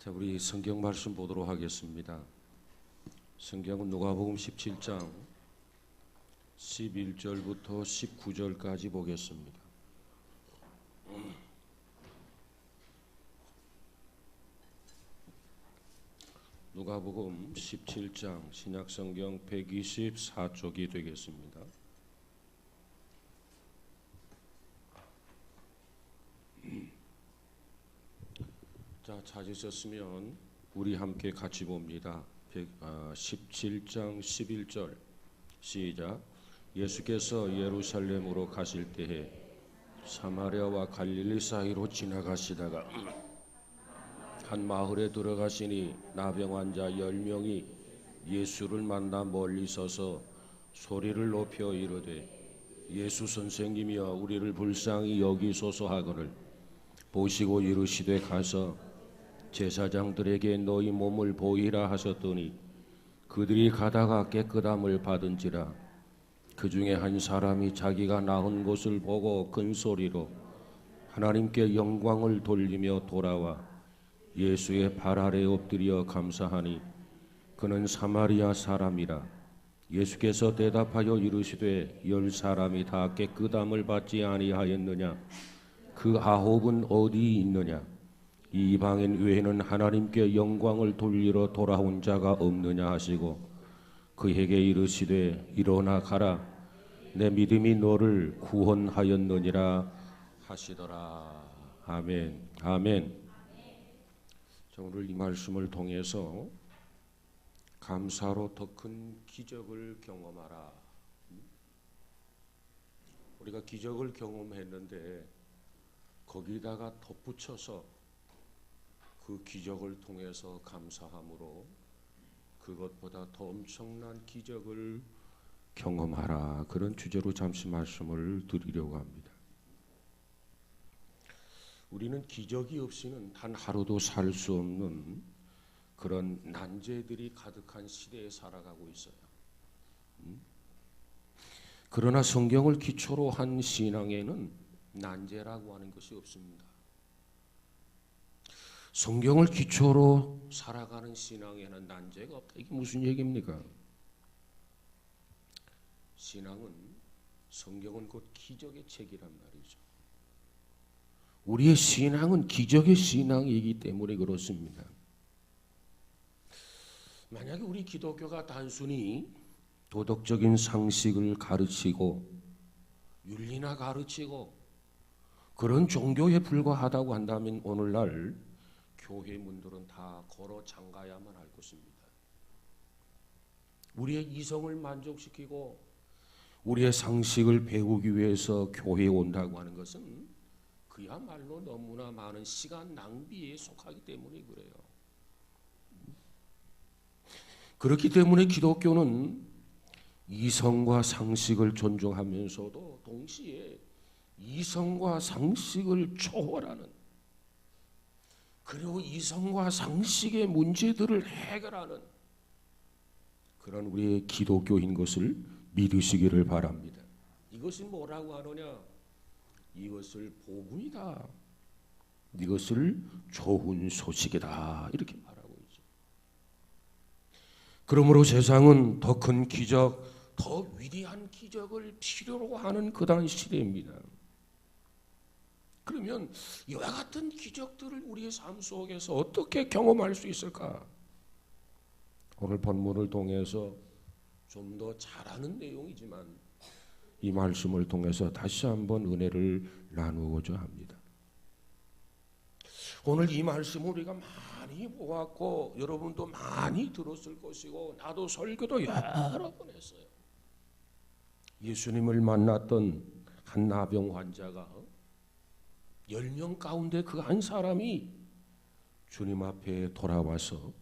자, 우리 성경 말씀 보도록 하겠습니다. 성경은 누가복음 17장 11절부터 19절까지 보겠습니다. 누가복음 17장 신약성경 124쪽이 되겠습니다. 자, 찾으셨으면 우리 함께 같이 봅니다. 17장 11절 시작. 예수께서 예루살렘으로 가실 때에 사마리아와 갈릴리 사이로 지나가시다가 한 마을에 들어가시니 나병 환자 10명이 예수를 만나 멀리 서서 소리를 높여 이르되 예수 선생님이여 우리를 불쌍히 여기소서 하거늘 보시고 이르시되 가서 제사장들에게 너희 몸을 보이라 하셨더니 그들이 가다가 깨끗함을 받은지라. 그 중에 한 사람이 자기가 나은 곳을 보고 큰 소리로 하나님께 영광을 돌리며 돌아와 예수의 발 아래 엎드려 감사하니 그는 사마리아 사람이라. 예수께서 대답하여 이르시되 10사람이 다 깨끗함을 받지 아니하였느냐? 그 9은 어디 있느냐? 이 이방인 외에는 하나님께 영광을 돌리러 돌아온 자가 없느냐 하시고 그에게 이르시되 일어나 가라 내 믿음이 너를 구원하였느니라 하시더라. 아멘. 아멘. 자, 오늘 이 말씀을 통해서 감사로 더 큰 기적을 경험하라. 우리가 기적을 경험했는데 거기다가 덧붙여서 그 기적을 통해서 감사함으로 그것보다 더 엄청난 기적을 경험하라. 그런 주제로 잠시 말씀을 드리려고 합니다. 우리는 기적이 없이는 단 하루도 살 수 없는 그런 난제들이 가득한 시대에 살아가고 있어요. 그러나 성경을 기초로 한 신앙에는 난제라고 하는 것이 없습니다. 성경을 기초로 살아가는 신앙에는 난제가 없다. 이게 무슨 얘기입니까? 신앙은 성경은 곧 기적의 책이란 말이죠. 우리의 신앙은 기적의 신앙이기 때문에 그렇습니다. 만약에 우리 기독교가 단순히 도덕적인 상식을 가르치고 윤리나 가르치고 그런 종교에 불과하다고 한다면 오늘날 교회 문들은 다 걸어 잠가야만 할 것입니다. 우리의 이성을 만족시키고 우리의 상식을 배우기 위해서 교회에 온다고 하는 것은 그야말로 너무나 많은 시간 낭비에 속하기 때문에 그래요. 그렇기 때문에 기독교는 이성과 상식을 존중하면서도 동시에 이성과 상식을 초월하는 그리고 이성과 상식의 문제들을 해결하는 그런 우리의 기독교인 것을 믿으시기를 바랍니다. 이것이 뭐라고 하느냐? 이것을 복음이다. 이것을 좋은 소식이다. 이렇게 말하고 있죠. 그러므로 세상은 더 큰 기적, 더 위대한 기적을 필요로 하는 그러한 시대입니다. 그러면 이와 같은 기적들을 우리의 삶 속에서 어떻게 경험할 수 있을까? 오늘 본문을 통해서 좀 더 잘하는 내용이지만 이 말씀을 통해서 다시 한번 은혜를 나누고자 합니다. 오늘 이 말씀 우리가 많이 보았고 여러분도 많이 들었을 것이고 나도 설교도 여러 번 했어요. 예수님을 만났던 한 나병 환자가 10명 가운데 그 한 사람이 주님 앞에 돌아와서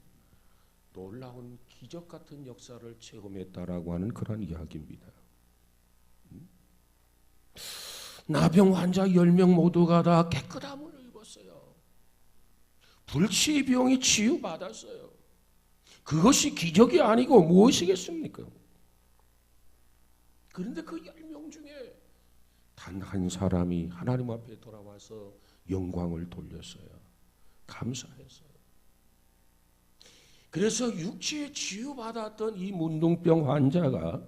놀라운 기적 같은 역사를 체험했다라고 하는 그런 이야기입니다. 나병 환자 10명 모두가 다 깨끗함을 입었어요. 불치병이 치유받았어요. 그것이 기적이 아니고 무엇이겠습니까? 그런데 그 10명 중에 단 한 사람이 하나님 앞에 돌아와서 영광을 돌렸어요. 감사했어요. 그래서 육체에 치유받았던 이 문둥병 환자가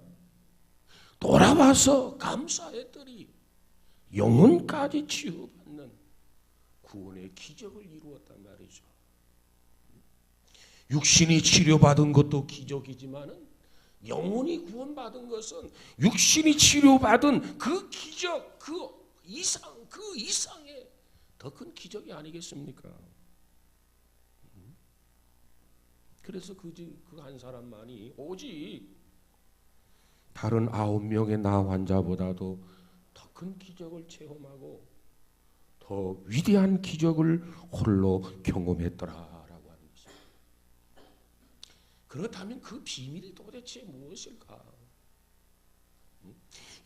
돌아와서 감사했더니 영혼까지 치유받는 구원의 기적을 이루었단 말이죠. 육신이 치료받은 것도 기적이지만은 영혼이 구원받은 것은 육신이 치료받은 그 기적, 그 이상의 더 큰 기적이 아니겠습니까? 그래서 그 한 사람만이 오직 다른 9명의 나 환자보다도 더 큰 기적을 체험하고 더 위대한 기적을 홀로 경험했더라라고 하는 것입니다. 그렇다면 그 비밀이 도대체 무엇일까?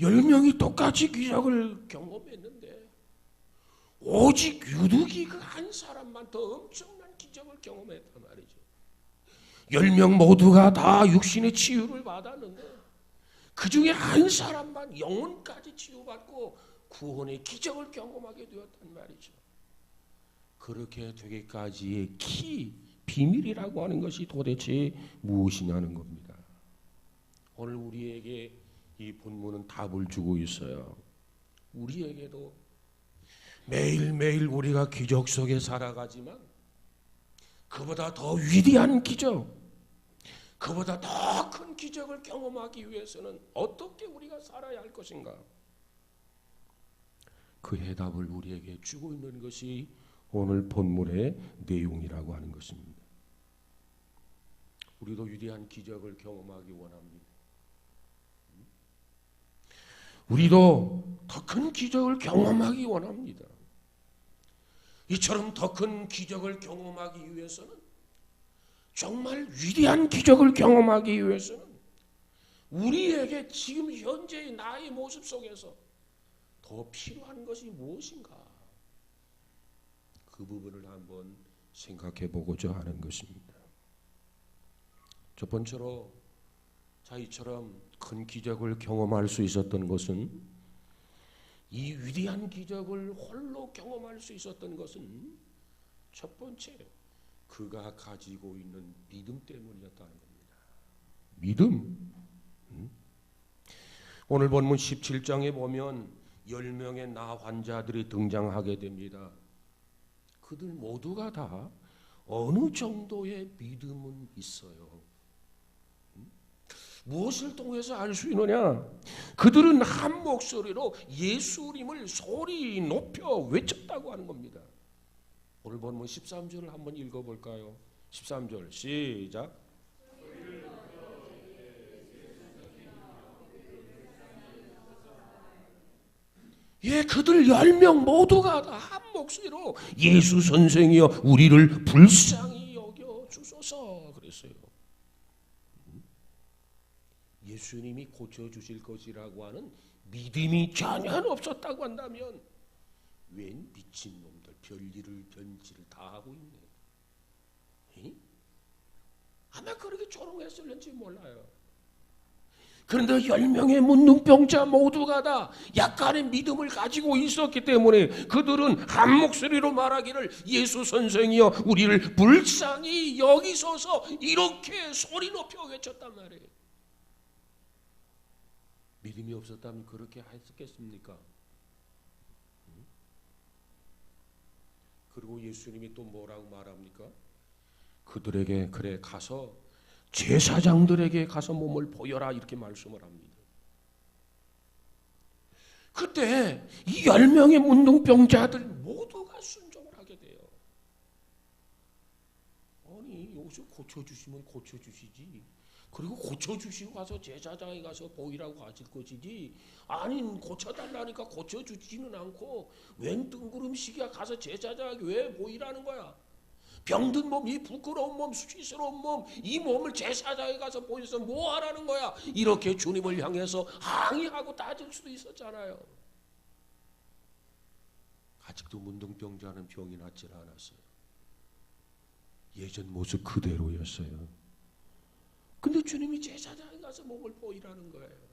10명이 똑같이 기적을 경험했는데 오직 유독이 그 한 사람만 더 엄청난 기적을 경험했단 말이죠. 10명 모두가 다 육신의 치유를 받았는데 그 중에 한 사람만 영혼까지 치유받고 구원의 기적을 경험하게 되었단 말이죠. 그렇게 되기까지의 비밀이라고 하는 것이 도대체 무엇이냐는 겁니다. 오늘 우리에게 이 본문은 답을 주고 있어요. 우리에게도 매일매일 우리가 기적 속에 살아가지만 그보다 더 위대한 기적, 그보다 더 큰 기적을 경험하기 위해서는 어떻게 우리가 살아야 할 것인가? 그 해답을 우리에게 주고 있는 것이 오늘 본문의 내용이라고 하는 것입니다. 우리도 위대한 기적을 경험하기 원합니다. 우리도 더 큰 기적을 경험하기 원합니다. 이처럼 더 큰 기적을 경험하기 위해서는, 정말 위대한 기적을 경험하기 위해서는 우리에게 지금 현재의 나의 모습 속에서 더 필요한 것이 무엇인가? 그 부분을 한번 생각해 보고자 하는 것입니다. 첫 번째로 이처럼 큰 기적을 경험할 수 있었던 것은, 이 위대한 기적을 홀로 경험할 수 있었던 것은 첫 번째, 그가 가지고 있는 믿음 때문이었다는 겁니다. 믿음. 오늘 본문 17장에 보면 10명의 나 환자들이 등장하게 됩니다. 그들 모두가 다 어느 정도의 믿음은 있어요. 무엇을 통해서 알 수 있느냐? 그들은 한 목소리로 예수님을 소리 높여 외쳤다고 하는 겁니다. 오늘 본문 13절을 한번 읽어볼까요? 13절 시작. 예, 그들 10명 모두가 다 한 목소리로 예수 선생이여 우리를 불쌍히 여겨 주소서 그랬어요. 예수님이 고쳐주실 것이라고 하는 믿음이 전혀 없었다고 한다면 웬 미친놈들 별일을 변질을 다 하고 있네. 아마 그렇게 조롱했을는지 몰라요. 그런데 10명의 문둥병자 모두가 다 약간의 믿음을 가지고 있었기 때문에 그들은 한 목소리로 말하기를 예수 선생이여 우리를 불쌍히 여기소서 이렇게 소리 높여 외쳤단 말이에요. 믿음이 없었다면 그렇게 했겠습니까? 그리고 예수님이 또 뭐라고 말합니까? 그들에게 그래 가서 제사장들에게 가서 몸을 보여라 이렇게 말씀을 합니다. 그때 이 10명의 문둥병자들 모두가 순종을 하게 돼요. 아니 여기서 고쳐주시면 고쳐주시지, 그리고 고쳐주시고 가서 제사장에 가서 보이라고 하실 것이지, 아니 고쳐달라니까 고쳐주지는 않고 웬 뜬구름식이야 가서 제사장에게 왜 보이라는 거야? 병든 몸, 이 부끄러운 몸, 수치스러운 몸, 이 몸을 제사장에 가서 보여서 뭐 하라는 거야? 이렇게 주님을 향해서 항의하고 따질 수도 있었잖아요. 아직도 문둥병자는 병이 낫질 않았어요. 예전 모습 그대로였어요. 근데 주님이 제사장에 가서 몸을 보이라는 거예요.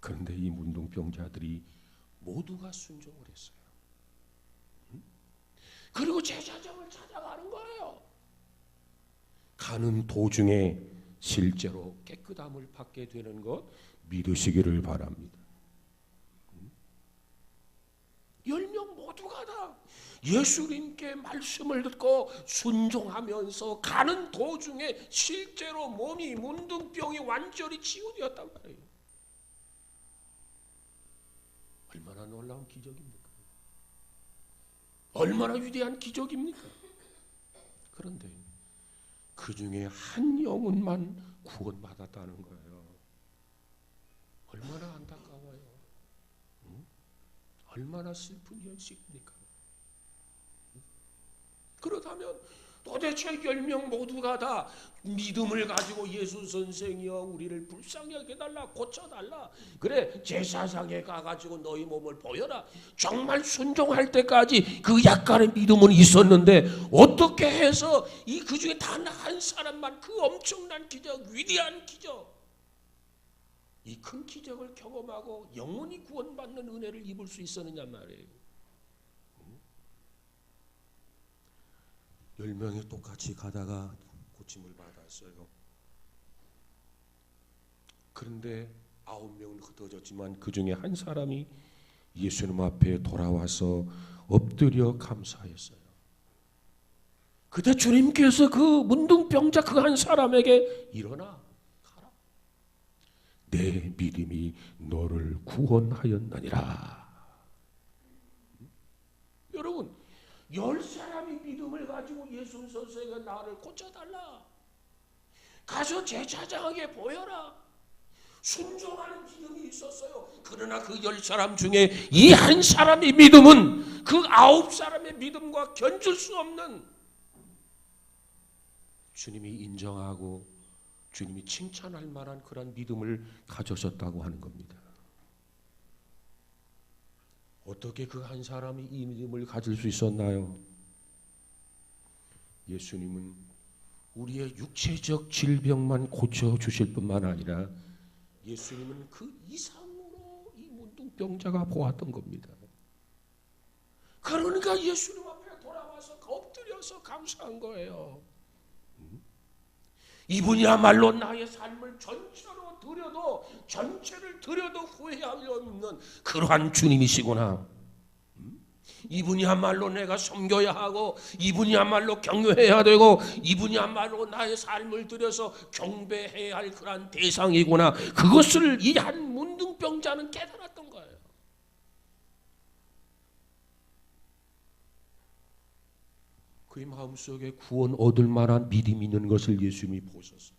그런데 이 문둥병자들이 모두가 순종을 했어요. 그리고 제사장을 찾아가는 거예요. 가는 도중에 실제로 깨끗함을 받게 되는 것 믿으시기를 바랍니다. 10명 모두가 다 예수님께 말씀을 듣고 순종하면서 가는 도중에 실제로 몸이 문둥병이 완전히 치유되었단 말이에요. 얼마나 놀라운 기적입니까? 얼마나 위대한 기적입니까? 그런데 그 중에 한 영혼만 구원받았다는 거예요. 얼마나 안타까워요. 얼마나 슬픈 현실입니까? 그렇다면 도대체 10명 모두가 다 믿음을 가지고 예수 선생이여 우리를 불쌍하게 해달라, 고쳐달라, 그래 제사장에 가가지고 너희 몸을 보여라, 정말 순종할 때까지 그 약간의 믿음은 있었는데 어떻게 해서 이 그 중에 단 한 사람만 그 엄청난 기적, 위대한 기적, 이 큰 기적을 경험하고 영원히 구원받는 은혜를 입을 수 있었느냐 말이에요. 10명이 똑같이 가다가 고침을 받았어요. 그런데 9명은 흩어졌지만 그 중에 한 사람이 예수님 앞에 돌아와서 엎드려 감사했어요. 그때 주님께서 그 문둥병자 그 한 사람에게 일어나 가라, 내 믿음이 너를 구원하였느니라. 여러분, 10사람이 믿음을 가지고 예수 선생가 나를 고쳐달라, 가서 제사장에게 보여라, 순종하는 믿음이 있었어요. 그러나 그 10사람 중에 이 한 사람의 믿음은 그 9사람의 믿음과 견줄 수 없는, 주님이 인정하고 주님이 칭찬할 만한 그런 믿음을 가져셨다고 하는 겁니다. 어떻게 그 한 사람이 이 믿음을 가질 수 있었나요? 예수님은 우리의 육체적 질병만 고쳐주실 뿐만 아니라 예수님은 그 이상으로 이 문둥병자가 보았던 겁니다. 그러니까 예수님 앞에 돌아와서 엎드려서 감사한 거예요. 이분이야말로 나의 삶을 전체를 드려도 후회하려 없는 그러한 주님이시구나. 이분이야말로 내가 섬겨야 하고, 이분이야말로 경외해야 되고, 이분이야말로 나의 삶을 들여서 경배해야 할 그러한 대상이구나. 그것을 이 한 문둥병자는 깨달았던 거예요. 그의 마음속에 구원 얻을 만한 믿음이 있는 것을 예수님이 보셨어요.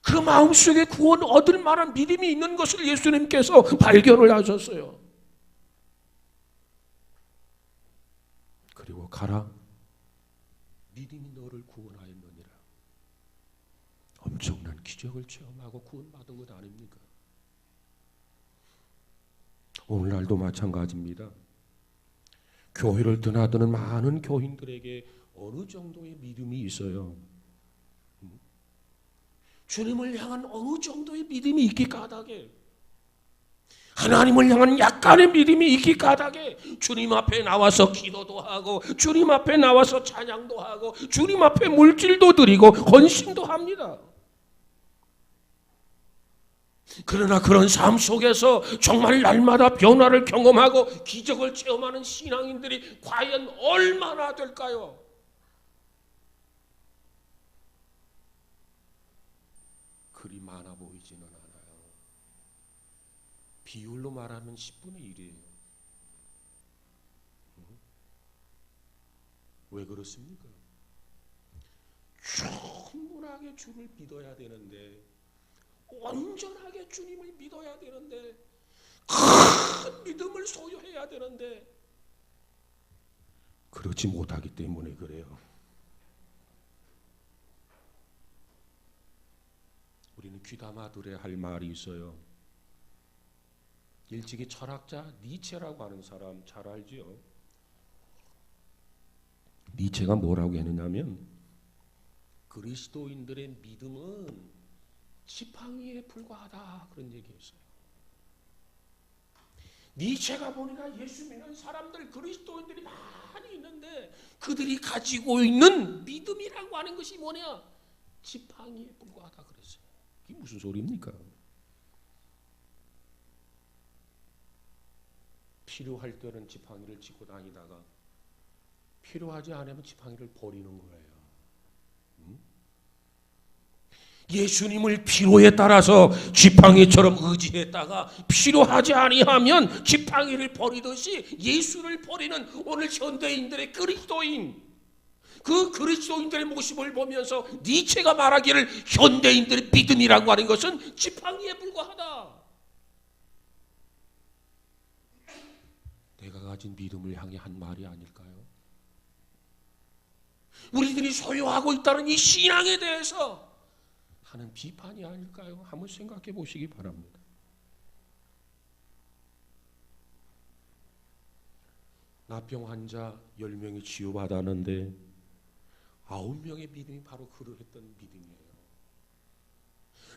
그 마음속에 구원 얻을 만한 믿음이 있는 것을 예수님께서 발견을 하셨어요. 그리고 가라, 믿음이 너를 구원하였느니라. 엄청난 기적을 체험하고 구원받은 것 아닙니까? 오늘날도 마찬가지입니다. 교회를 드나드는 많은 교인들에게 어느 정도의 믿음이 있어요. 주님을 향한 어느 정도의 믿음이 있기 까닭에, 하나님을 향한 약간의 믿음이 있기 까닭에 주님 앞에 나와서 기도도 하고, 주님 앞에 나와서 찬양도 하고, 주님 앞에 물질도 드리고 헌신도 합니다. 그러나 그런 삶 속에서 정말 날마다 변화를 경험하고 기적을 체험하는 신앙인들이 과연 얼마나 될까요? 그리 많아 보이지는 않아요. 비율로 말하면 10분의 1이에요. 왜 그렇습니까? 충분하게 주를 믿어야 되는데, 온전하게 주님을 믿어야 되는데, 큰 믿음을 소유해야 되는데 그렇지 못하기 때문에 그래요. 우리는 귀담아들어야 할 말이 있어요. 일찍이 철학자 니체라고 하는 사람 잘 알지요? 니체가 뭐라고 했느냐면, 그리스도인들의 믿음은 지팡이에 불과하다, 그런 얘기했어요. 니체가 보니까 예수 믿는 사람들, 그리스도인들이 많이 있는데 그들이 가지고 있는 믿음이라고 하는 것이 뭐냐? 지팡이에 불과하다 그랬어요. 이게 무슨 소리입니까? 필요할 때는 지팡이를 짚고 다니다가 필요하지 않으면 지팡이를 버리는 거예요. 예수님을 필요에 따라서 지팡이처럼 의지했다가 필요하지 아니하면 지팡이를 버리듯이 예수를 버리는 오늘 현대인들의 그리스도인, 그 그리스도인들의 모습을 보면서 니체가 말하기를 현대인들의 믿음이라고 하는 것은 지팡이에 불과하다. 내가 가진 믿음을 향해 한 말이 아닐까요? 우리들이 소유하고 있다는 이 신앙에 대해서 하는 비판이 아닐까요? 한번 생각해 보시기 바랍니다. 나병 환자 10명이 치유받았는데 9명의 믿음이 바로 그러했던 믿음이에요.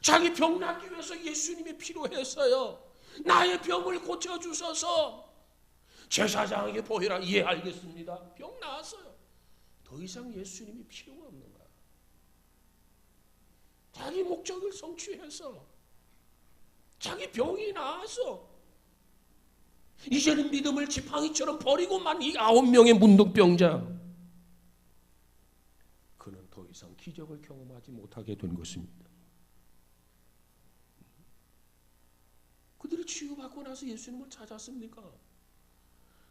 자기 병 낫기 위해서 예수님이 필요했어요. 나의 병을 고쳐주셔서 제사장에게 보이라. 예, 알겠습니다. 병 나았어요. 더 이상 예수님이 필요가 없는 거야. 자기 목적을 성취해서 자기 병이 나아서 이제는 믿음을 지팡이처럼 버리고만 이 9명의 문둥병자, 그는 더 이상 기적을 경험하지 못하게 된 것입니다. 그들이 치유받고 나서 예수님을 찾았습니까?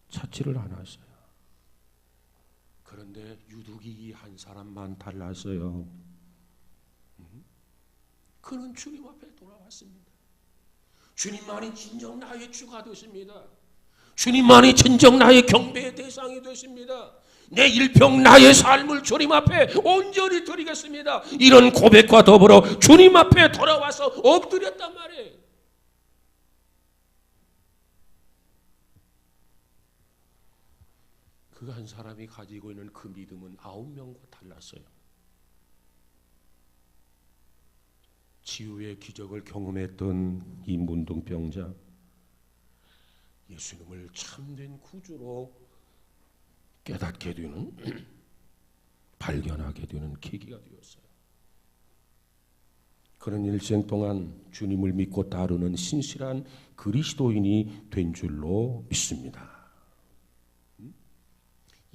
찾지를 않았어요. 그런데 유독이 이 한 사람만 달랐어요. 그는 주님 앞에 돌아왔습니다. 주님만이 진정 나의 주가 되십니다. 주님만이 진정 나의 경배의 대상이 되십니다. 내 일평 나의 삶을 주님 앞에 온전히 드리겠습니다. 이런 고백과 더불어 주님 앞에 돌아와서 엎드렸단 말이에요. 그 한 사람이 가지고 있는 그 믿음은 9명과 달랐어요. 치유의 기적을 경험했던 이 문둥병자, 예수님을 참된 구주로 깨닫게 되는, 발견하게 되는 계기가 되었어요. 그는 일생 동안 주님을 믿고 따르는 신실한 그리스도인이 된 줄로 믿습니다.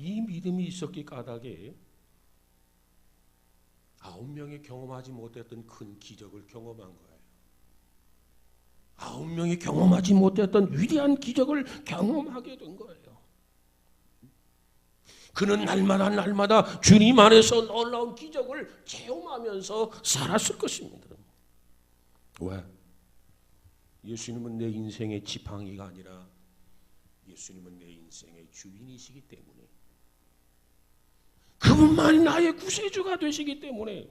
이 믿음이 있었기 까닭에 9명이 경험하지 못했던 큰 기적을 경험한 거예요. 9명이 경험하지 못했던 위대한 기적을 경험하게 된 거예요. 그는 날마다 주님 안에서 놀라운 기적을 체험하면서 살았을 것입니다. 왜? 예수님은 내 인생의 지팡이가 아니라 예수님은 내 인생의 주인이시기 때문에, 그분만이 나의 구세주가 되시기 때문에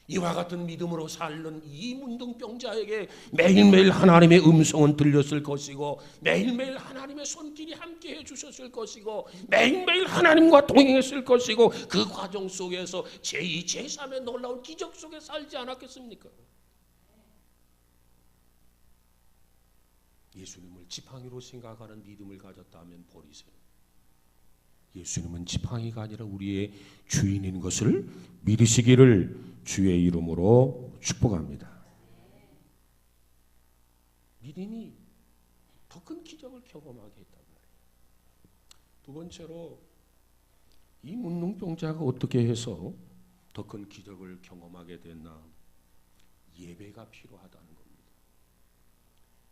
이와 같은 믿음으로 살는 이 문둥병자에게 매일매일 하나님의 음성은 들렸을 것이고, 매일매일 하나님의 손길이 함께해 주셨을 것이고, 매일매일 하나님과 동행했을 것이고, 그 과정 속에서 제2, 제3의 놀라운 기적 속에 살지 않았겠습니까? 예수님을 지팡이로 생각하는 믿음을 가졌다면 버리세요. 예수님은 지팡이가 아니라 우리의 주인인 것을 믿으시기를 주의 이름으로 축복합니다. 믿음이 더 큰 기적을 경험하게 했단 말이에요. 두 번째로 이 문둥병자가 어떻게 해서 더 큰 기적을 경험하게 됐나? 예배가 필요하다는 겁니다.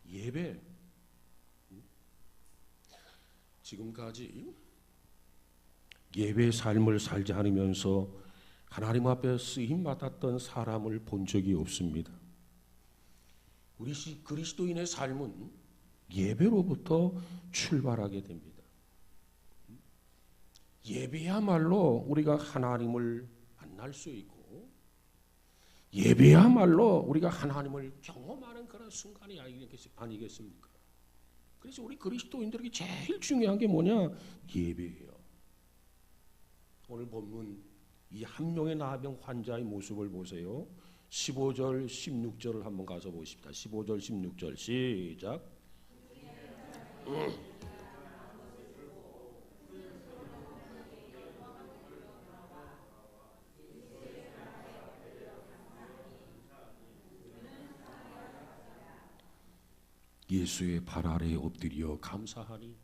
예배. 지금까지 예배의 삶을 살지 않으면서 하나님 앞에 쓰임 받았던 사람을 본 적이 없습니다. 우리 그리스도인의 삶은 예배로부터 출발하게 됩니다. 예배야말로 우리가 하나님을 만날 수 있고, 예배야말로 우리가 하나님을 경험하는 그런 순간이 아니겠습니까? 그래서 우리 그리스도인들에게 제일 중요한 게 뭐냐? 예배예요. 오늘 본문 이 한 명의 나병 환자의 모습을 보세요. 15절, 16절을 한번 가서 보십시다. 15절, 16절 시작. 예수의 발 아래에 엎드려 감사하니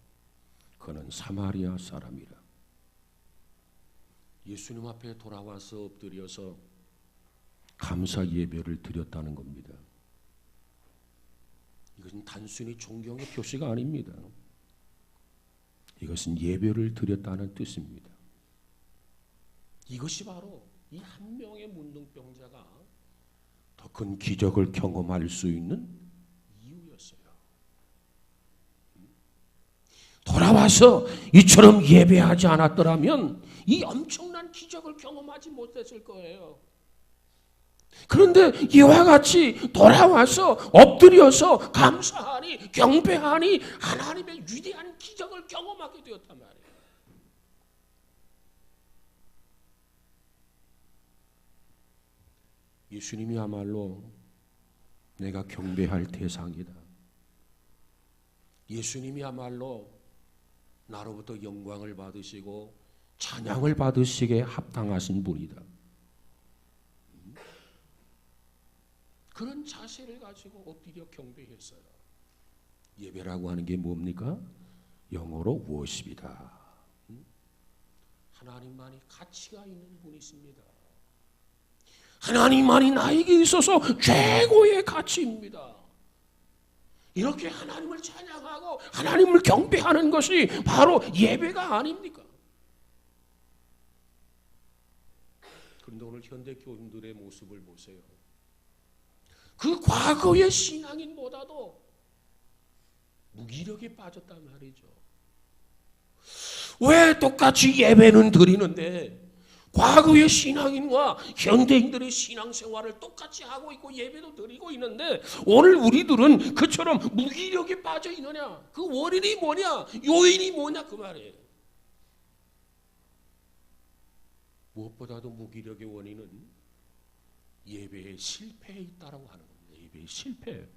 그는 사마리아 사람이라. 예수님 앞에 돌아와서 엎드려서 감사 예배를 드렸다는 겁니다. 이것은 단순히 존경의 표시가 아닙니다. 이것은 예배를 드렸다는 뜻입니다. 이것이 바로 이 한 명의 문둥병자가 더 큰 기적을 경험할 수 있는 이유였어요. 돌아와서 이처럼 예배하지 않았더라면 이 엄청난 기적을 경험하지 못했을 거예요. 그런데 이와 같이 돌아와서 엎드려서 감사하니 경배하니 하나님의 위대한 기적을 경험하게 되었단 말이에요. 예수님이야말로 내가 경배할 대상이다. 예수님이야말로 나로부터 영광을 받으시고 찬양을 받으시기에 합당하신 분이다. 그런 자세를 가지고 엎드려 경배했어요. 예배라고 하는 게 뭡니까? 영어로 워십이다. 하나님만이 가치가 있는 분이십니다. 하나님만이 나에게 있어서 최고의 가치입니다. 이렇게 하나님을 찬양하고 하나님을 경배하는 것이 바로 예배가 아닙니까? 그런데 오늘 현대 교인들의 모습을 보세요. 그 과거의 신앙인보다도 무기력에 빠졌단 말이죠. 왜 똑같이 예배는 드리는데 과거의 신앙인과 현대인들의 신앙생활을 똑같이 하고 있고 예배도 드리고 있는데 오늘 우리들은 그처럼 무기력에 빠져 있느냐? 그 원인이 뭐냐? 요인이 뭐냐? 그 말이에요. 무엇보다도 무기력의 원인은 예배의 실패에 있다라고 하는 겁니다. 예배의 실패.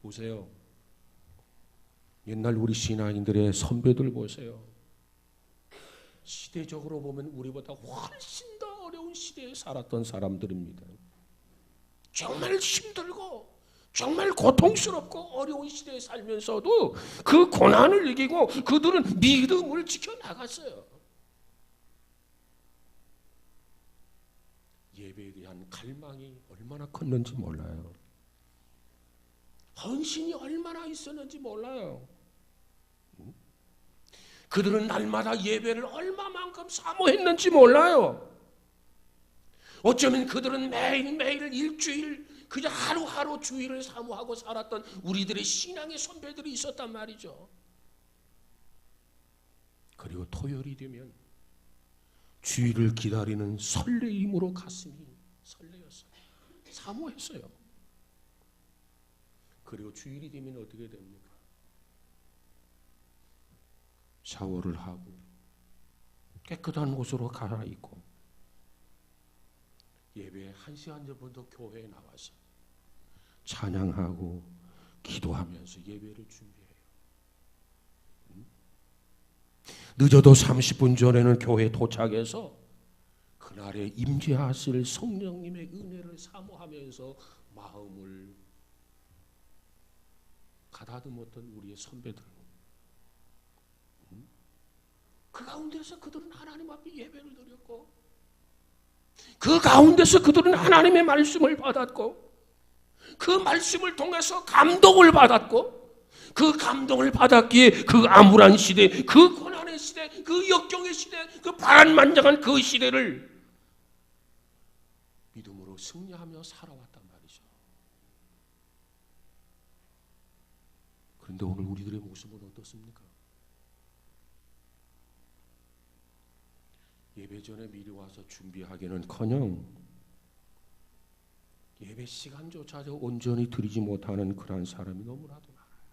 보세요. 옛날 우리 신앙인들의 선배들 보세요. 시대적으로 보면 우리보다 훨씬 더 어려운 시대에 살았던 사람들입니다. 정말 힘들고 정말 고통스럽고 어려운 시대에 살면서도 그 고난을 이기고 그들은 믿음을 지켜나갔어요. 예배에 대한 갈망이 얼마나 컸는지 몰라요. 헌신이 얼마나 있었는지 몰라요. 그들은 날마다 예배를 얼마만큼 사모했는지 몰라요. 어쩌면 그들은 매일매일 일주일 그저 하루하루 주일을 사모하고 살았던 우리들의 신앙의 선배들이 있었단 말이죠. 그리고 토요일이 되면 주일을 기다리는 설레임으로 가슴이 설레었어요. 사모했어요. 그리고 주일이 되면 어떻게 됩니까? 샤워를 하고 깨끗한 옷으로 갈아입고 예배 1시간 전부터 교회에 나와서 찬양하고 기도하면서 예배를 준비해요. 늦어도 30분 전에는 교회에 도착해서 그날에 임재하실 성령님의 은혜를 사모하면서 마음을 가다듬었던 우리의 선배들. 그 가운데서 그들은 하나님 앞에 예배를 드렸고 그 가운데서 그들은 하나님의 말씀을 받았고 그 말씀을 통해서 감동을 받았고 그 감동을 받았기에 그 암울한 시대, 그 고난의 시대, 그 역경의 시대, 그 파란만장한 그 시대를 믿음으로 승리하며 살아왔단 말이죠. 그런데 오늘 우리들의 모습은 어떻습니까? 예배 전에 미리 와서 준비하기는커녕 예배 시간조차 온전히 드리지 못하는 그런 사람이 너무나도 많아요.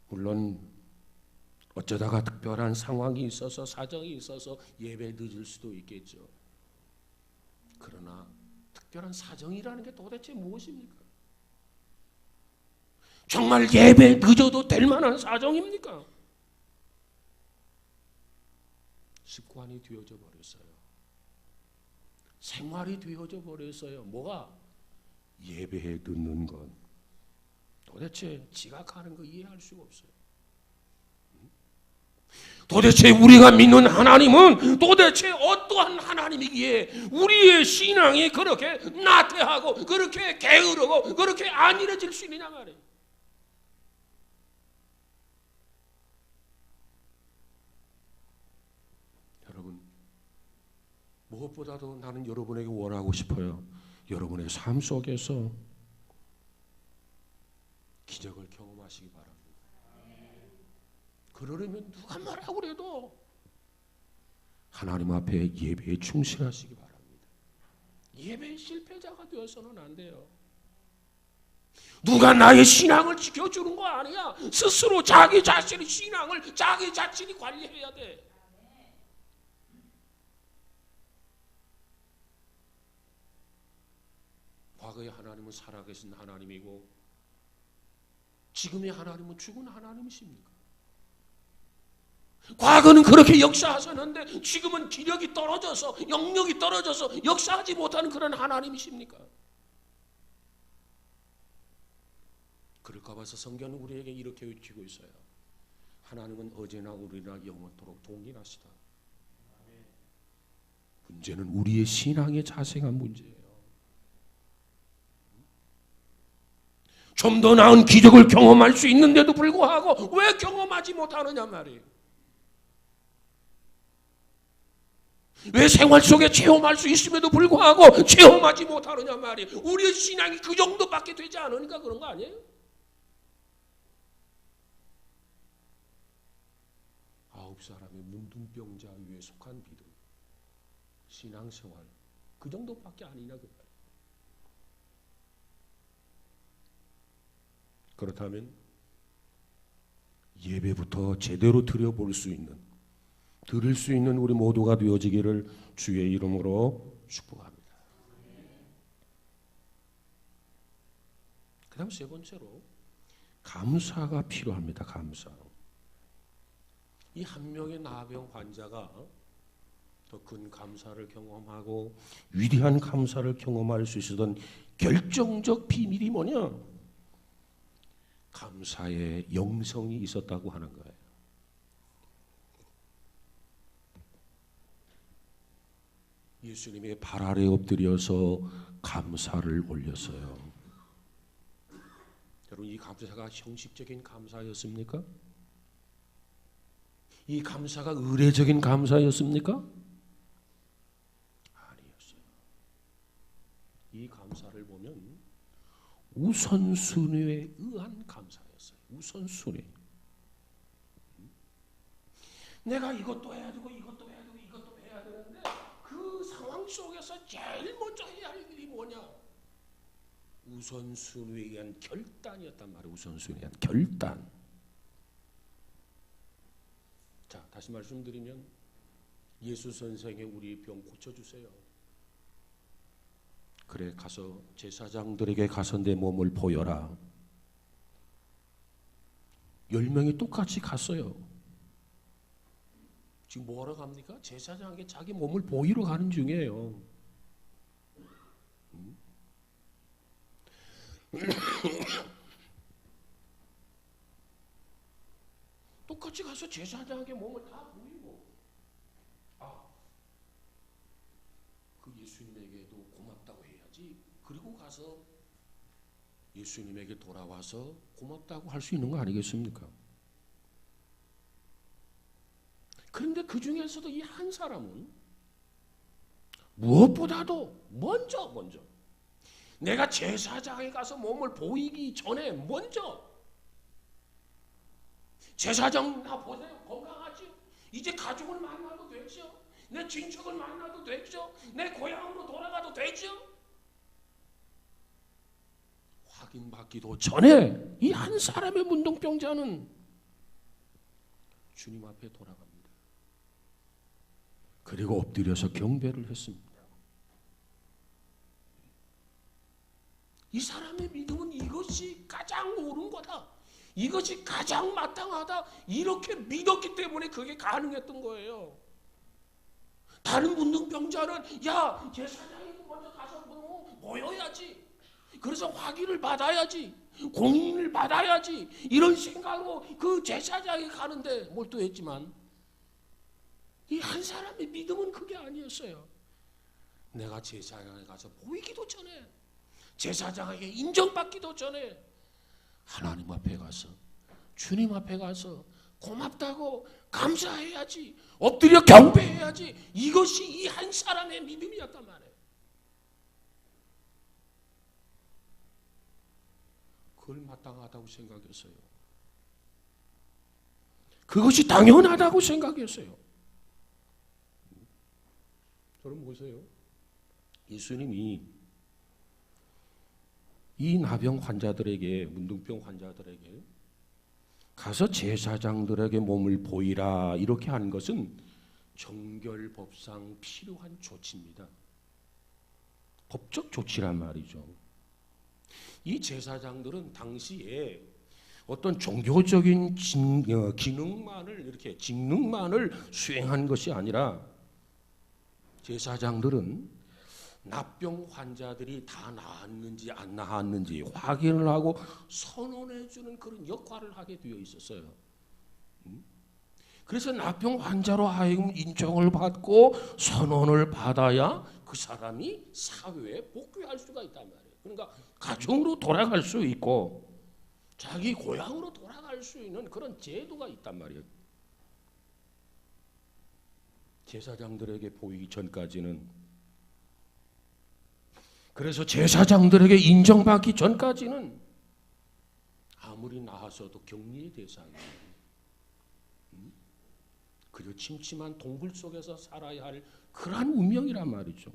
물론 어쩌다가 특별한 상황이 있어서 사정이 있어서 예배 늦을 수도 있겠죠. 그러나 특별한 사정이라는 게 도대체 무엇입니까? 정말 예배 늦어도 될 만한 사정입니까? 습관이 되어져 버렸어요. 생활이 되어져 버렸어요. 뭐가? 예배에 듣는 것, 도대체 지각하는 거 이해할 수가 없어요. 도대체 우리가 믿는 하나님은 도대체 어떠한 하나님이기에 우리의 신앙이 그렇게 나태하고 그렇게 게으르고 그렇게 안일해질 수 있느냐 말이에요. 여러분, 무엇보다도 나는 여러분에게 원하고 싶어요. 여러분의 삶 속에서 기적을 경험하시기 바랍니다. 그러려면 누가 뭐라고 그래도 하나님 앞에 예배에 충실하시기 바랍니다. 예배의 실패자가 되어서는 안 돼요. 누가 나의 신앙을 지켜주는 거 아니야. 스스로 자기 자신의 신앙을 자기 자신이 관리해야 돼. 과거의 하나님은 살아계신 하나님이고 지금의 하나님은 죽은 하나님이십니까? 과거는 그렇게 역사하셨는데 지금은 기력이 떨어져서 영역이 떨어져서 역사하지 못하는 그런 하나님이십니까? 그럴까 봐서 성경은 우리에게 이렇게 외치고 있어요. 하나님은 어제나 오늘이나 영원토록 동일하시다. 문제는 우리의 신앙의 자세가 문제예요. 좀 더 나은 기적을 경험할 수 있는데도 불구하고 왜 경험하지 못하느냐 말이에요. 왜 생활 속에 체험할 수 있음에도 불구하고 체험하지 못하느냐 말이에요. 우리의 신앙이 그 정도밖에 되지 않으니까 그런 거 아니에요? 아홉 사람의 문둥병자 위에 속한 비들, 신앙생활 그 정도밖에 아니냐 그 말이에요. 그렇다면 예배부터 제대로 드려볼 수 있는, 들을 수 있는 우리 모두가 되어지기를 주의 이름으로 축복합니다. 그 다음 세 번째로 감사가 필요합니다. 감사. 이 한 명의 나병 환자가 더 큰 감사를 경험하고 위대한 감사를 경험할 수 있었던 결정적 비밀이 뭐냐? 감사의 영성이 있었다고 하는 거예요. 예수님의 발 아래 엎드려서 감사를 올렸어요. 여러분, 이 감사가 형식적인 감사였습니까? 이 감사가 의례적인 감사였습니까? 아니었어요. 이 감사를 보면 우선순위에 의한 감사였어요. 우선순위. 내가 이것도 해야 되고 이것도 해야 되고 이것도 해야 되는데 그 상황 속에서 제일 먼저 해야 할 일이 뭐냐? 우선순위에 의한 결단이었단 말이에요. 우선순위에 의한 결단. 자, 다시 말씀드리면 예수 선생의 우리 병 고쳐주세요. 그래, 가서 제사장들에게 가서 내 몸을 보여라. 10명이 똑같이 갔어요. 지금 뭐하러 갑니까? 제사장에게 자기 몸을 보이러 가는 중이에요. 똑같이 가서 제사장에게 몸을 다 보이고, 그 예수님에게도 고맙다고 해야지. 그리고 가서 예수님에게 돌아와서 고맙다고 할 수 있는 거 아니겠습니까? 그런데 그 중에서도 이 한 사람은 무엇보다도 먼저 내가 제사장에 가서 몸을 보이기 전에 먼저 제사장 나 보세요. 건강하지? 이제 가족을 만나도 되죠? 내 친척을 만나도 되죠? 내 고향으로 돌아가도 되죠? 확인받기도 전에 이 한 사람의 문둥병자는 주님 앞에 돌아갑니다. 그리고 엎드려서 경배를 했습니다. 이 사람의 믿음은 이것이 가장 옳은 거다. 이것이 가장 마땅하다. 이렇게 믿었기 때문에 그게 가능했던 거예요. 다른 문둥병자는 야 제사장이 먼저 가서 보여야지. 그래서 확인을 받아야지, 공인을 받아야지, 이런 생각으로 그 제사장에 가는데 몰두했지만 이 한 사람의 믿음은 그게 아니었어요. 내가 제사장에 가서 보이기도 전에, 제사장에게 인정받기도 전에 하나님 앞에 가서, 주님 앞에 가서 고맙다고 감사해야지, 엎드려 경배해야지. 이것이 이 한 사람의 믿음이었단 말이에요. 그걸 마땅하다고 생각했어요. 그것이 당연하다고 생각했어요. 여러분 보세요. 예수님이 이 나병 환자들에게, 문둥병 환자들에게 가서 제사장들에게 몸을 보이라 이렇게 한 것은 정결법상 필요한 조치입니다. 법적 조치란 말이죠. 이 제사장들은 당시에 어떤 종교적인 기능만을, 이렇게 직능만을 수행한 것이 아니라, 제사장들은 납병 환자들이 다 나았는지 안 나았는지 확인을 하고 선언해 주는 그런 역할을 하게 되어 있었어요. 그래서 납병 환자로 하여금 인정을 받고 선언을 받아야 그 사람이 사회에 복귀할 수가 있단 말이에요. 그러니까 가정으로 돌아갈 수 있고 자기 고향으로 돌아갈 수 있는 그런 제도가 있단 말이에요. 제사장들에게 보이기 전까지는, 그래서 제사장들에게 인정받기 전까지는 아무리 나아서도 격리의 대상이에요. 그저 침침한 동굴 속에서 살아야 할 그러한 운명이란 말이죠.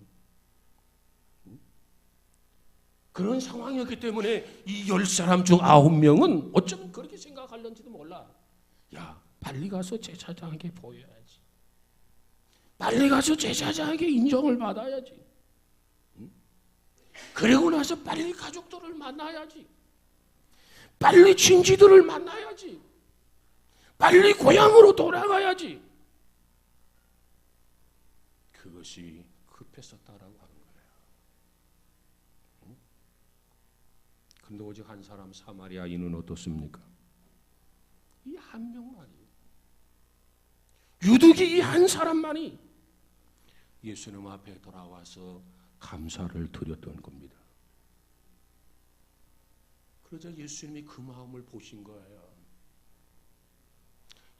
그런 상황이었기 때문에 이 10사람 중 9명은 어쩌면 그렇게 생각할런지도 몰라. 야, 빨리 가서 제사장에게 보여야지. 빨리 가서 제사장에게 인정을 받아야지. 그리고 나서 빨리 가족들을 만나야지. 빨리 친지들을 만나야지. 빨리 고향으로 돌아가야지. 그것이 급했었다라고 하는 거예요. 그런데 오직 한 사람, 사마리아인은 어떻습니까? 이 한 명만이, 유독이 이 한 사람만이 예수님 앞에 돌아와서 감사를 드렸던 겁니다. 그러자 예수님이 그 마음을 보신 거예요.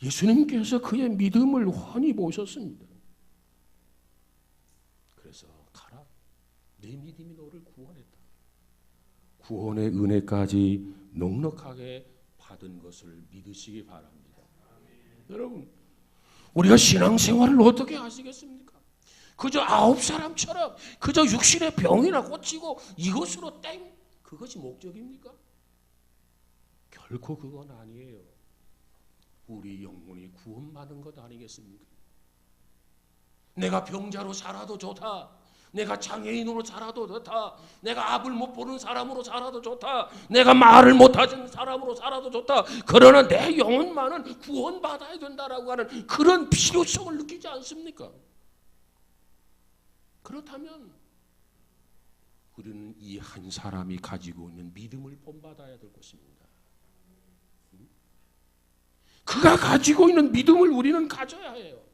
예수님께서 그의 믿음을 훤히 보셨습니다. 그래서 가라, 내 믿음이 너를 구원했다. 구원의 은혜까지 넉넉하게 받은 것을 믿으시기 바랍니다. 여러분, 우리가 신앙생활을 어떻게 하시겠습니까? 그저 9사람처럼 그저 육신의 병이나 고치고 이것으로 땡, 그것이 목적입니까? 결코 그건 아니에요. 우리 영혼이 구원받은 것 아니겠습니까? 내가 병자로 살아도 좋다. 내가 장애인으로 살아도 좋다. 내가 앞을 못 보는 사람으로 살아도 좋다. 내가 말을 못하는 사람으로 살아도 좋다. 그러나 내 영혼만은 구원받아야 된다라고 하는 그런 필요성을 느끼지 않습니까? 그렇다면 우리는 이 한 사람이 가지고 있는 믿음을 본받아야 될 것입니다. 그가 가지고 있는 믿음을 우리는 가져야 해요.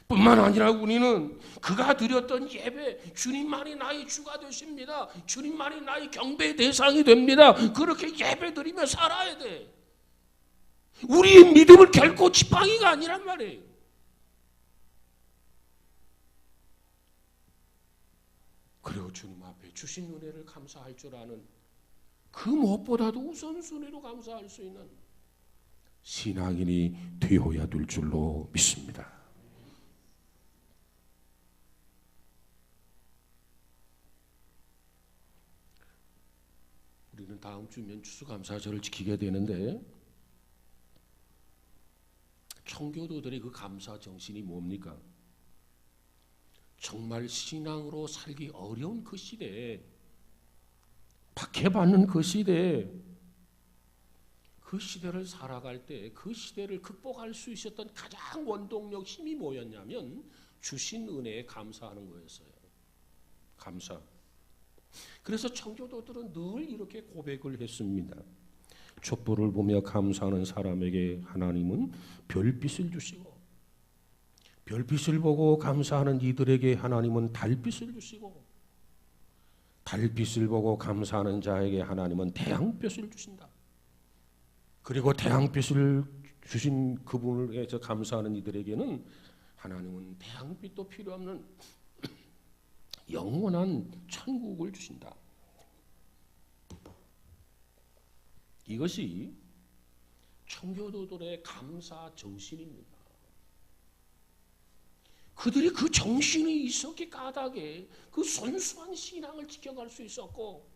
뿐만 아니라 우리는 그가 드렸던 예배, 주님만이 나의 주가 되십니다. 주님만이 나의 경배의 대상이 됩니다. 그렇게 예배 드리며 살아야 돼. 우리의 믿음을 결코 지팡이가 아니란 말이에요. 그리고 주님 앞에 주신 은혜를 감사할 줄 아는, 그 무엇보다도 우선순위로 감사할 수 있는 신앙인이 되어야 될 줄로 믿습니다. 우리는 다음 주면 추수감사절을 지키게 되는데, 청교도들의 그 감사 정신이 뭡니까? 정말 신앙으로 살기 어려운 그 시대에, 박해받는 그 시대에, 그 시대를 살아갈 때 그 시대를 극복할 수 있었던 가장 원동력, 힘이 뭐였냐면 주신 은혜에 감사하는 거였어요. 감사. 그래서 청교도들은 늘 이렇게 고백을 했습니다. 촛불을 보며 감사하는 사람에게 하나님은 별빛을 주시고, 별빛을 보고 감사하는 이들에게 하나님은 달빛을 주시고, 달빛을 보고 감사하는 자에게 하나님은 태양빛을 주신다. 그리고 태양빛을 주신 그분을 위해서 감사하는 이들에게는 하나님은 태양빛도 필요 없는 영원한 천국을 주신다. 이것이 청교도들의 감사 정신입니다. 그들이 그 정신이 있었기 까닭에 그 순수한 신앙을 지켜갈 수 있었고,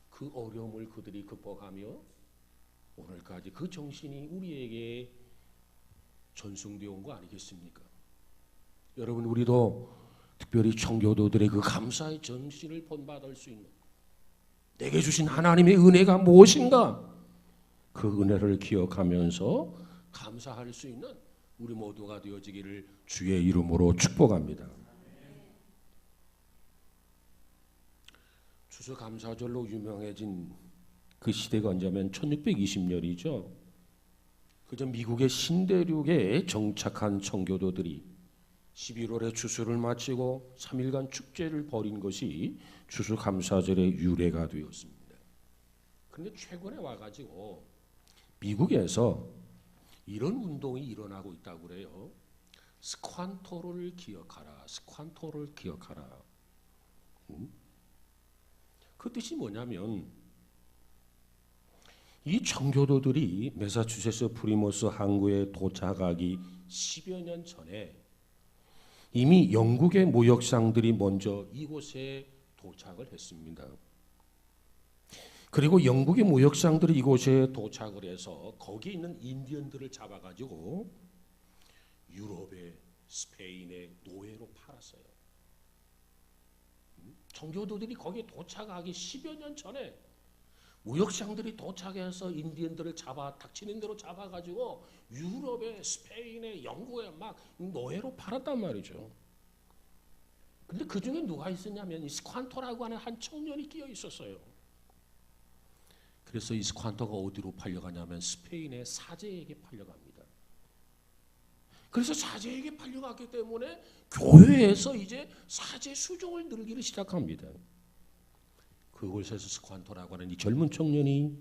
그 어려움을 그들이 극복하며 오늘까지 그 정신이 우리에게 전승되어 온 거 아니겠습니까? 여러분, 우리도 특별히 청교도들의 그 감사의 정신을 본받을 수 있는, 내게 주신 하나님의 은혜가 무엇인가, 그 은혜를 기억하면서 감사할 수 있는 우리 모두가 되어지기를 주의 이름으로 축복합니다. 추수감사절로 유명해진 그 시대가 언제면 1620년이죠. 그저 미국의 신대륙에 정착한 청교도들이 11월에 추수를 마치고 3일간 축제를 벌인 것이 추수감사절의 유래가 되었습니다. 그런데 최근에 와가지고 미국에서 이런 운동이 일어나고 있다고 그래요. 스ኳ토를 기억하라. 스ኳ토를 기억하라. 그 뜻이 뭐냐면, 이 청교도들이 매사추세츠 프리머스 항구에 도착하기 10여 년 전에 이미 영국의 무역상들이 먼저 이곳에 도착을 했습니다. 그리고 영국의 무역상들이 이곳에 도착을 해서 거기 있는 인디언들을 잡아가지고 유럽의 스페인의 노예로 팔았어요. 청교도들이 거기에 도착하기 10여 년 전에 무역상들이 도착해서 인디언들을 닥치는 대로 잡아가지고 유럽의 스페인의 영국에 막 노예로 팔았단 말이죠. 근데 그 중에 누가 있었냐면 이 스ኳ토라고 하는 한 청년이 끼어 있었어요. 그래서 이 스ኳ토가 어디로 팔려가냐면 스페인의 사제에게 팔려갑니다. 그래서 사제에게 팔려갔기 때문에 교회에서 이제 사제 수종을 늘기를 시작합니다. 그곳에서 스ኳ토라고 하는 이 젊은 청년이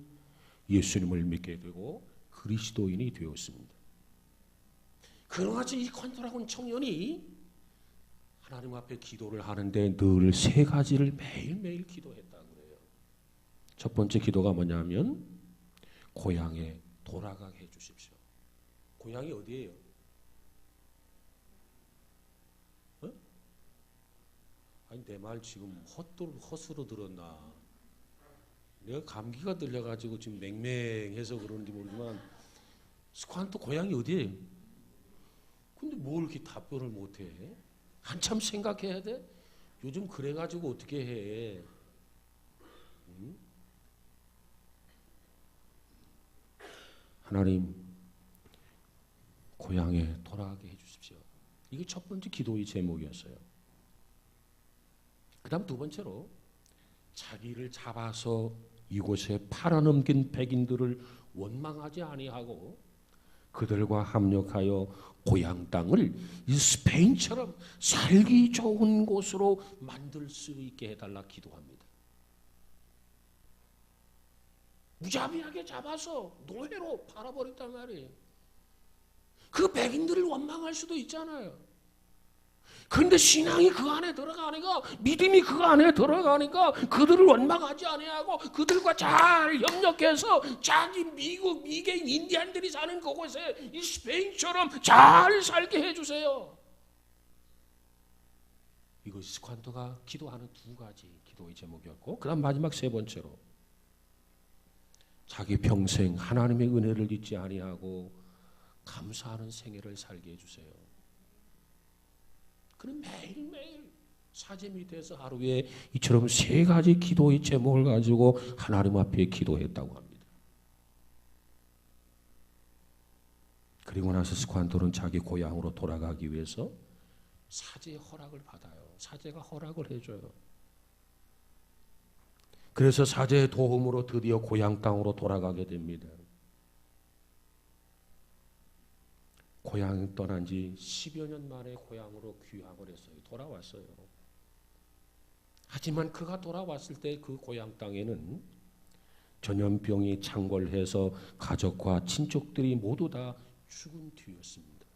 예수님을 믿게 되고 그리스도인이 되었습니다. 그러같이 이 스ኳ토라고 하는 청년이 하나님 앞에 기도를 하는데 늘 세 가지를 매일매일 기도했다고 그래요. 첫 번째 기도가 뭐냐면 고향에 돌아가게 해주십시오. 고향이 어디예요? 어? 아니 내 말 지금 헛으로 들었나? 내가 감기가 들려가지고 지금 맹맹해서 그런지 모르지만 스ኳ토 고향이 어디예요? 근데 뭘 이렇게 답변을 못해? 한참 생각해야 돼? 요즘 그래가지고 어떻게 해? 응? 하나님 고향에 돌아가게 해주십시오. 이게 첫 번째 기도의 제목이었어요. 그 다음 두 번째로 자기를 잡아서 이곳에 팔아넘긴 백인들을 원망하지 아니하고 그들과 합력하여 고향 땅을 이 스페인처럼 살기 좋은 곳으로 만들 수 있게 해달라 기도합니다. 무자비하게 잡아서 노예로 팔아버렸단 말이에요. 그 백인들을 원망할 수도 있잖아요. 그런데 신앙이 그 안에 들어가니까, 믿음이 그 안에 들어가니까 그들을 원망하지 아니하고 그들과 잘 협력해서 자기 미개 인디안들이 사는 그곳에 이 스페인처럼 잘 살게 해주세요. 이것이 스ኳ토가 기도하는 두 가지 기도의 제목이었고, 그 다음 마지막 세 번째로 자기 평생 하나님의 은혜를 잊지 아니하고 감사하는 생애를 살게 해주세요. 그는 매일매일 사제 밑에서 하루에 이처럼 세 가지 기도의 제목을 가지고 하나님 앞에 기도했다고 합니다. 그리고 나서 스ኳ토는 자기 고향으로 돌아가기 위해서 사제의 허락을 받아요. 사제가 허락을 해줘요. 그래서 사제의 도움으로 드디어 고향 땅으로 돌아가게 됩니다. 고향 떠난 지 10여 년 만에 고향으로 귀향을 했어요. 돌아왔어요. 하지만 그가 돌아왔을 때 그 고향 땅에는 전염병이 창궐해서 가족과 친족들이 모두 다 죽은 뒤였습니다.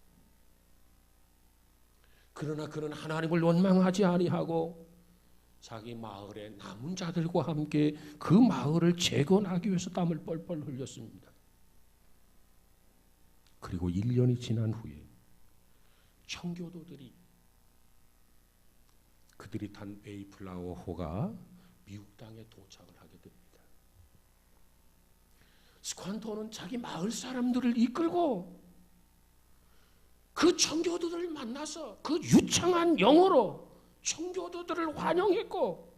그러나 그는 하나님을 원망하지 아니하고 자기 마을의 남은 자들과 함께 그 마을을 재건하기 위해서 땀을 뻘뻘 흘렸습니다. 그리고 1년이 지난 후에 청교도들이 그들이 탄 메이플라워호가 미국 땅에 도착을 하게 됩니다. 스ኳ토는 자기 마을 사람들을 이끌고 그 청교도들을 만나서 그 유창한 영어로 청교도들을 환영했고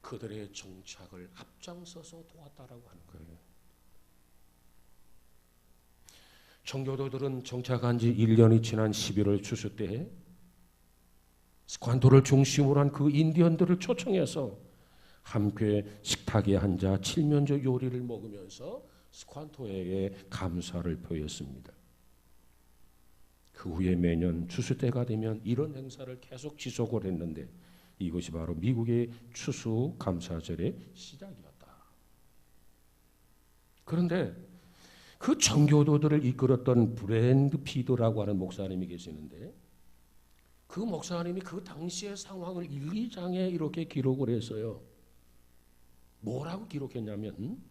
그들의 정착을 앞장서서 도왔다라고 하는 거예요. 청교도들은 정착한 지 1년이 지난 11월 추수 때 스ኳ토를 중심으로 한 그 인디언들을 초청해서 함께 식탁에 앉아 칠면조 요리를 먹으면서 스ኳ토에게 감사를 표했습니다. 그 후에 매년 추수 때가 되면 이런 행사를 계속 지속을 했는데 이것이 바로 미국의 추수 감사절의 시작이었다. 그런데 그 청교도들을 이끌었던 브랜드 피드라고 하는 목사님이 계시는데 그 목사님이 그 당시의 상황을 1, 2장에 이렇게 기록을 했어요. 뭐라고 기록했냐면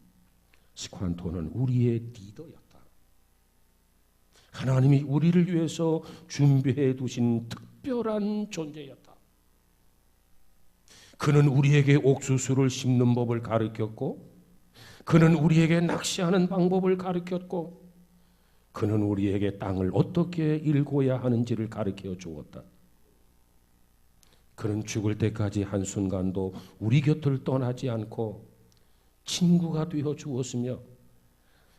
스ኳ토는 우리의 리더였다. 하나님이 우리를 위해서 준비해 두신 특별한 존재였다. 그는 우리에게 옥수수를 심는 법을 가르쳤고 그는 우리에게 낚시하는 방법을 가르쳤고 그는 우리에게 땅을 어떻게 일궈야 하는지를 가르쳐 주었다. 그는 죽을 때까지 한순간도 우리 곁을 떠나지 않고 친구가 되어 주었으며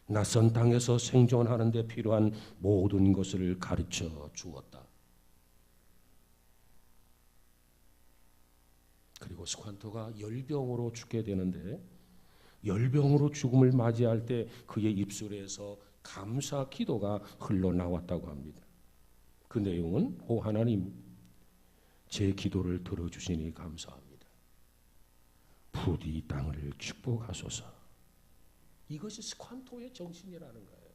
낯선 땅에서 생존하는 데 필요한 모든 것을 가르쳐 주었다. 그리고 스ኳ토가 열병으로 죽게 되는데 열병으로 죽음을 맞이할 때 그의 입술에서 감사 기도가 흘러나왔다고 합니다. 그 내용은 오 하나님 제 기도를 들어주시니 감사합니다. 부디 이 땅을 축복하소서. 이것이 스ኳ토의 정신이라는 거예요.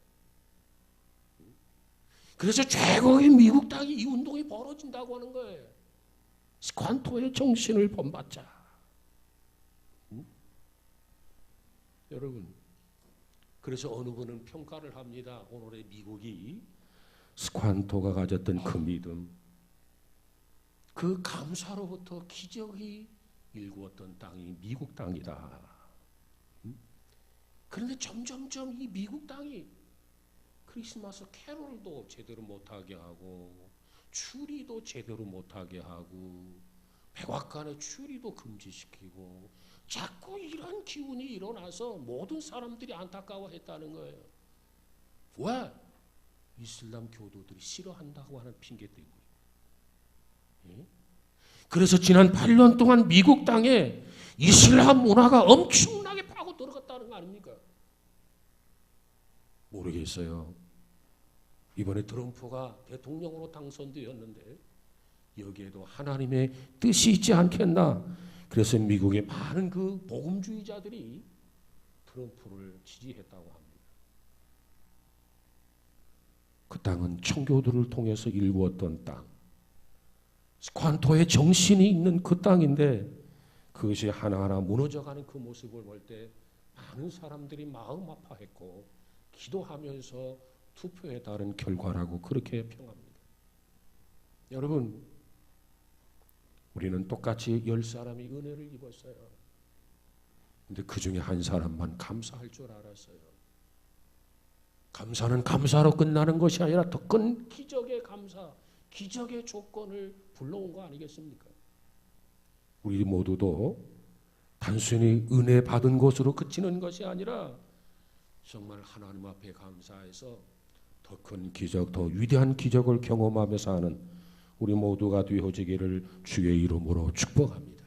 그래서 최고의 미국 땅이 이 운동이 벌어진다고 하는 거예요. 스ኳ토의 정신을 본받자. 여러분, 그래서 어느 분은 평가를 합니다. 오늘의 미국이 스ኳ토가 가졌던 그 믿음, 그 감사로부터 기적이 일구었던 땅이 미국 땅이다. 그런데 점점점 이 미국 땅이 크리스마스 캐롤도 제대로 못하게 하고 추리도 제대로 못하게 하고 백악관의 추리도 금지시키고 자꾸 이런 기운이 일어나서 모든 사람들이 안타까워했다는 거예요. 왜? 이슬람 교도들이 싫어한다고 하는 핑계 때문에. 그래서 지난 8년 동안 미국 땅에 이슬람 문화가 엄청나게 파고 들어갔다는 거 아닙니까? 모르겠어요. 이번에 트럼프가 대통령으로 당선되었는데 여기에도 하나님의 뜻이 있지 않겠나? 그래서 미국의 많은 그 복음주의자들이 트럼프를 지지했다고 합니다. 그 땅은 청교도를 통해서 일구었던 땅, 스ኳ토의 정신이 있는 그 땅인데 그것이 하나하나 무너져가는 그 모습을 볼 때 많은 사람들이 마음 아파했고 기도하면서 투표에 따른 결과라고 그렇게 평합니다. 여러분, 우리는 똑같이 10사람이 은혜를 입었어요. 근데 그 중에 한 사람만 감사할 줄 알았어요. 감사는 감사로 끝나는 것이 아니라 더 큰 기적의 감사, 기적의 조건을 불러온 거 아니겠습니까? 우리 모두도 단순히 은혜 받은 것으로 그치는 것이 아니라 정말 하나님 앞에 감사해서 더 큰 기적, 더 위대한 기적을 경험하며 사는 우리 모두가 되어지기를 주의 이름으로 축복합니다.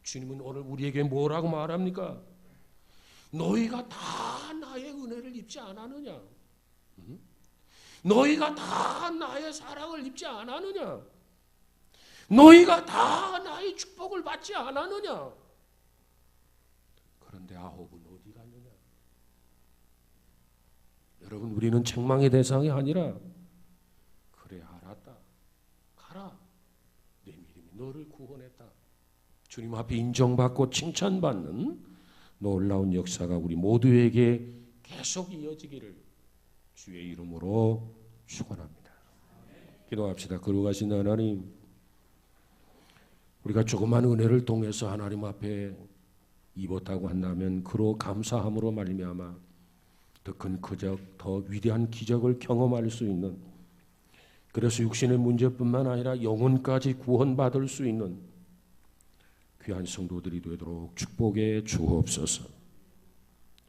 주님은 오늘 우리에게 뭐라고 말합니까? 너희가 다 나의 은혜를 입지 않았느냐? 너희가 다 나의 사랑을 입지 않았느냐? 너희가 다 나의 축복을 받지 않았느냐? 그런데 아홉은 어디 갔느냐? 여러분, 우리는 책망의 대상이 아니라 그래 알았다, 가라, 내 믿음이 너를 구원했다, 주님 앞에 인정받고 칭찬받는 놀라운 역사가 우리 모두에게 계속 이어지기를 주의 이름으로 축원합니다. 기도합시다. 거룩하신 하나님, 우리가 조그만 은혜를 통해서 하나님 앞에 입었다고 한다면 그로 감사함으로 말미암아 더 큰 기적, 더 위대한 기적을 경험할 수 있는, 그래서 육신의 문제뿐만 아니라 영혼까지 구원받을 수 있는 귀한 성도들이 되도록 축복해 주옵소서.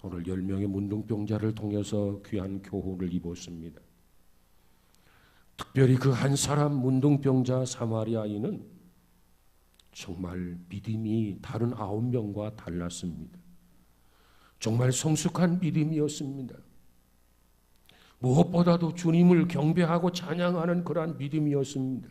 오늘 10명의 문둥병자를 통해서 귀한 교훈을 입었습니다. 특별히 그 한 사람 문둥병자 사마리아인은 정말 믿음이 다른 9명과 달랐습니다. 정말 성숙한 믿음이었습니다. 무엇보다도 주님을 경배하고 찬양하는 그러한 믿음이었습니다.